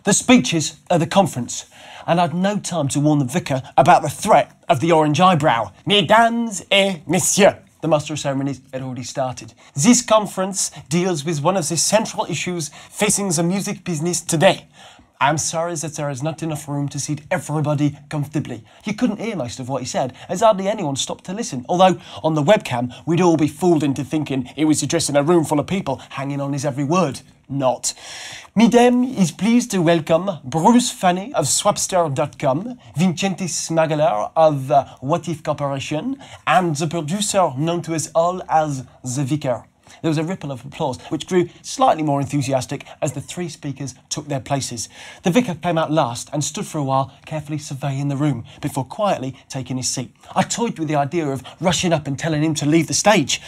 The speeches at the conference, and I'd no time to warn the vicar about the threat of the orange eyebrow. Mesdames et messieurs, the master of ceremonies had already started. This conference deals with one of the central issues facing the music business today. I'm sorry that there is not enough room to seat everybody comfortably. You couldn't hear most of what he said, as hardly anyone stopped to listen, although on the webcam we'd all be fooled into thinking he was addressing a room full of people hanging on his every word. Not. Mesdames is pleased to welcome Bruce Fanny of Swapster.com, Vincenti Smagala of What If Corporation, and the producer known to us all as The Vicar. There was a ripple of applause, which grew slightly more enthusiastic as the three speakers took their places. The vicar came out last and stood for a while, carefully surveying the room, before quietly taking his seat. I toyed with the idea of rushing up and telling him to leave the stage.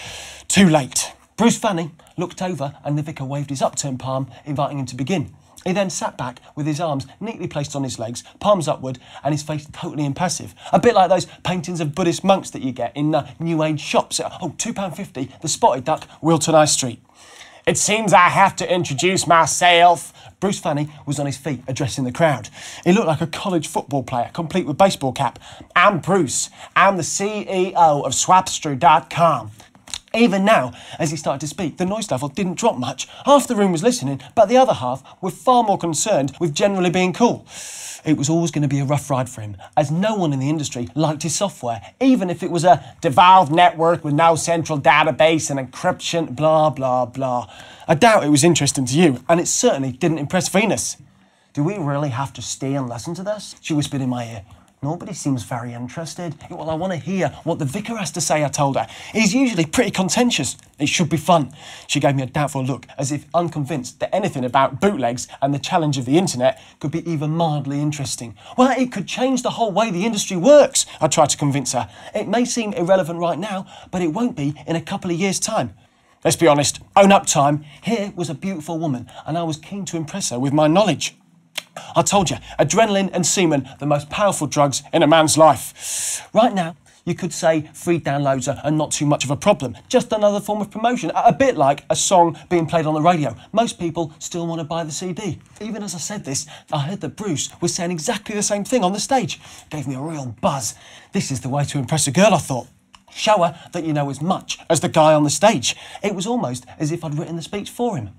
Too late. Bruce Fanny looked over and the vicar waved his upturned palm, inviting him to begin. He then sat back with his arms neatly placed on his legs, palms upward, and his face totally impassive. A bit like those paintings of Buddhist monks that you get in New Age shops at £2.50, the Spotted Duck, Wilton High Street. It seems I have to introduce myself. Bruce Fanny was on his feet, addressing the crowd. He looked like a college football player, complete with baseball cap. I'm Bruce. I'm the CEO of Swapster.com. Even now, as he started to speak, the noise level didn't drop much. Half the room was listening, but the other half were far more concerned with generally being cool. It was always going to be a rough ride for him, as no one in the industry liked his software, even if it was a devolved network with no central database and encryption, blah, blah, blah. I doubt it was interesting to you, and it certainly didn't impress Venus. Do we really have to stay and listen to this? She whispered in my ear. Nobody seems very interested. Well, I want to hear what the vicar has to say, I told her. He's usually pretty contentious. It should be fun. She gave me a doubtful look, as if unconvinced that anything about bootlegs and the challenge of the internet could be even mildly interesting. Well, it could change the whole way the industry works, I tried to convince her. It may seem irrelevant right now, but it won't be in a couple of years' time. Let's be honest, own up time. Here was a beautiful woman, and I was keen to impress her with my knowledge. I told you, adrenaline and semen, the most powerful drugs in a man's life. Right now, you could say free downloads are not too much of a problem. Just another form of promotion, a bit like a song being played on the radio. Most people still want to buy the CD. Even as I said this, I heard that Bruce was saying exactly the same thing on the stage. Gave me a real buzz. This is the way to impress a girl, I thought. Show her that you know as much as the guy on the stage. It was almost as if I'd written the speech for him.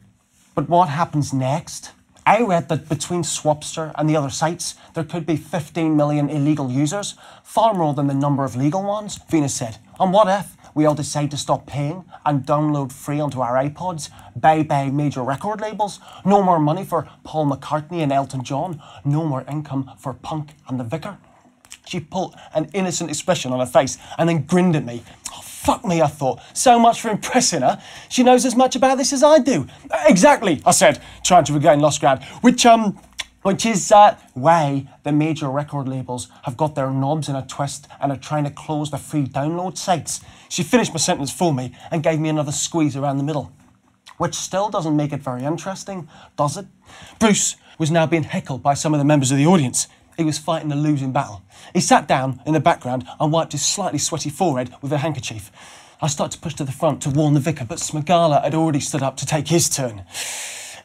But what happens next? I read that between Swapster and the other sites, there could be 15 million illegal users, far more than the number of legal ones, Venus said. And what if we all decide to stop paying and download free onto our iPods, buy major record labels, no more money for Paul McCartney and Elton John, no more income for Punk and the Vicar? She put an innocent expression on her face and then grinned at me. Oh, fuck me, I thought. So much for impressing her. She knows as much about this as I do. Exactly, I said, trying to regain lost ground. Which is why the major record labels have got their knobs in a twist and are trying to close the free download sites. She finished my sentence for me and gave me another squeeze around the middle. Which still doesn't make it very interesting, does it? Bruce was now being heckled by some of the members of the audience. He was fighting a losing battle. He sat down in the background and wiped his slightly sweaty forehead with a handkerchief. I started to push to the front to warn the vicar, but Smagala had already stood up to take his turn.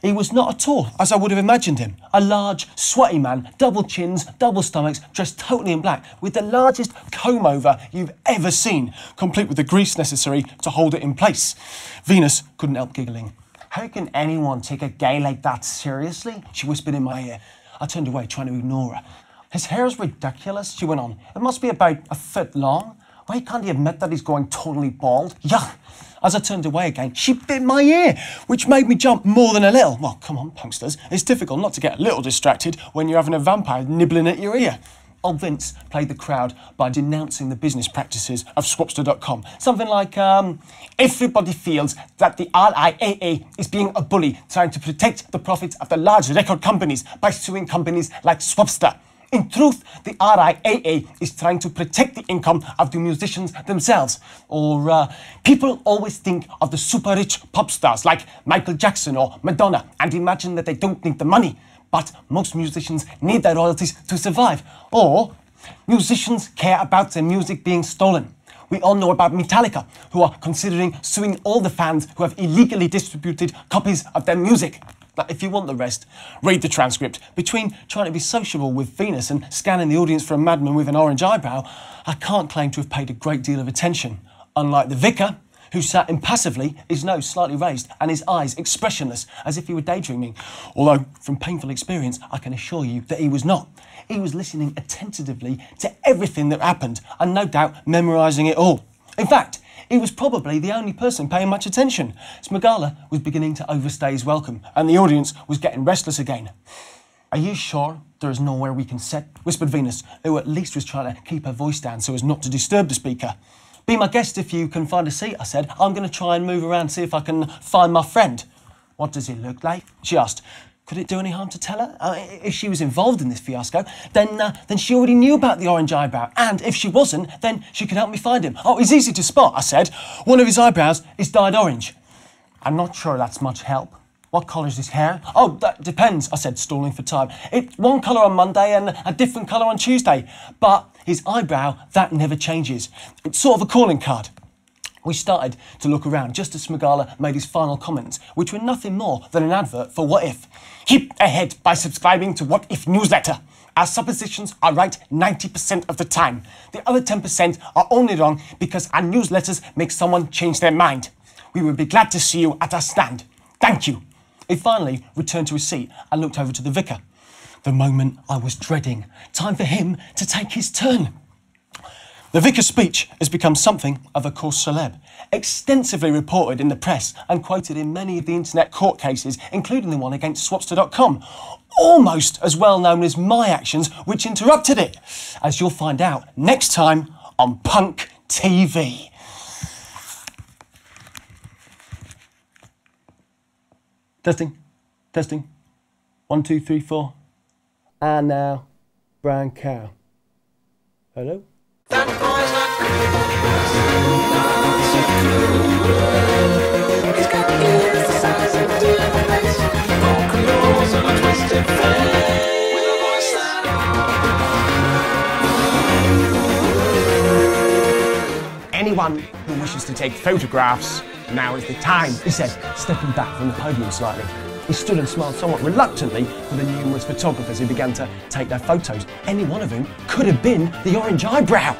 He was not at all as I would have imagined him. A large, sweaty man, double chins, double stomachs, dressed totally in black, with the largest comb-over you've ever seen, complete with the grease necessary to hold it in place. Venus couldn't help giggling. How can anyone take a guy like that seriously? She whispered in my ear. I turned away, trying to ignore her. His hair's ridiculous, she went on. It must be about a foot long. Why can't he admit that he's going totally bald? Yuck! As I turned away again, she bit my ear, which made me jump more than a little. Well, come on, punksters. It's difficult not to get a little distracted when you're having a vampire nibbling at your ear. Old Vince played the crowd by denouncing the business practices of Swapster.com. Something like, everybody feels that the RIAA is being a bully, trying to protect the profits of the large record companies by suing companies like Swapster. In truth, the RIAA is trying to protect the income of the musicians themselves. Or people always think of the super rich pop stars like Michael Jackson or Madonna and imagine that they don't need the money. But most musicians need their royalties to survive. Or musicians care about their music being stolen. We all know about Metallica, who are considering suing all the fans who have illegally distributed copies of their music. But if you want the rest, read the transcript. Between trying to be sociable with Venus and scanning the audience for a madman with an orange eyebrow, I can't claim to have paid a great deal of attention. Unlike the vicar, who sat impassively, his nose slightly raised and his eyes expressionless, as if he were daydreaming. Although, from painful experience, I can assure you that he was not. He was listening attentively to everything that happened, and no doubt memorising it all. In fact, he was probably the only person paying much attention. Smagala was beginning to overstay his welcome, and the audience was getting restless again. "Are you sure there is nowhere we can sit?" whispered Venus, who at least was trying to keep her voice down so as not to disturb the speaker. "Be my guest if you can find a seat," I said. "I'm going to try and move around, see if I can find my friend." "What does he look like?" she asked. Could it do any harm to tell her? If she was involved in this fiasco, then she already knew about the orange eyebrow. And if she wasn't, then she could help me find him. "Oh, he's easy to spot," I said. "One of his eyebrows is dyed orange." "I'm not sure that's much help. What colour's his hair?" "Oh, that depends," I said, stalling for time. "It's one colour on Monday and a different colour on Tuesday. But his eyebrow, that never changes. It's sort of a calling card." We started to look around just as Smagala made his final comments, which were nothing more than an advert for What If. "Keep ahead by subscribing to What If newsletter. Our suppositions are right 90% of the time. The other 10% are only wrong because our newsletters make someone change their mind. We would be glad to see you at our stand. Thank you." He finally returned to his seat and looked over to the vicar. The moment I was dreading. Time for him to take his turn. The vicar's speech has become something of a cause celeb, extensively reported in the press and quoted in many of the internet court cases, including the one against Swapster.com, almost as well known as my actions which interrupted it, as you'll find out next time on Punk TV. Testing, testing, 1, 2, 3, 4, and now, brown cow. Hello? That boy's not cool. He's got ears the size of diamonds, broken nose and a twisted face, with a voice that... "Anyone who wishes to take photographs, now is the time," he said, stepping back from the podium slightly. He stood and smiled somewhat reluctantly for the numerous photographers who began to take their photos, any one of whom could have been the orange eyebrow.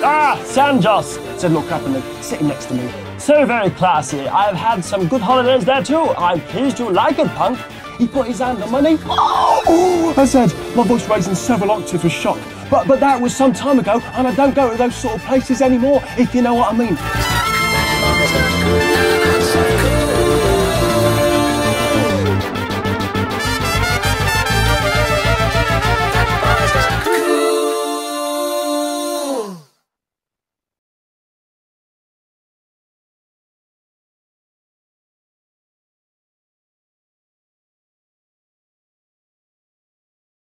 "Ah, Sanjos," said Lord Crappenley, sitting next to me. "So very classy. I've had some good holidays there too. I'm pleased you like it, Punk." He put his hand on my knee. "Oh!" I said, my voice raising several octaves with shock. But that was some time ago, and I don't go to those sort of places anymore, if you know what I mean.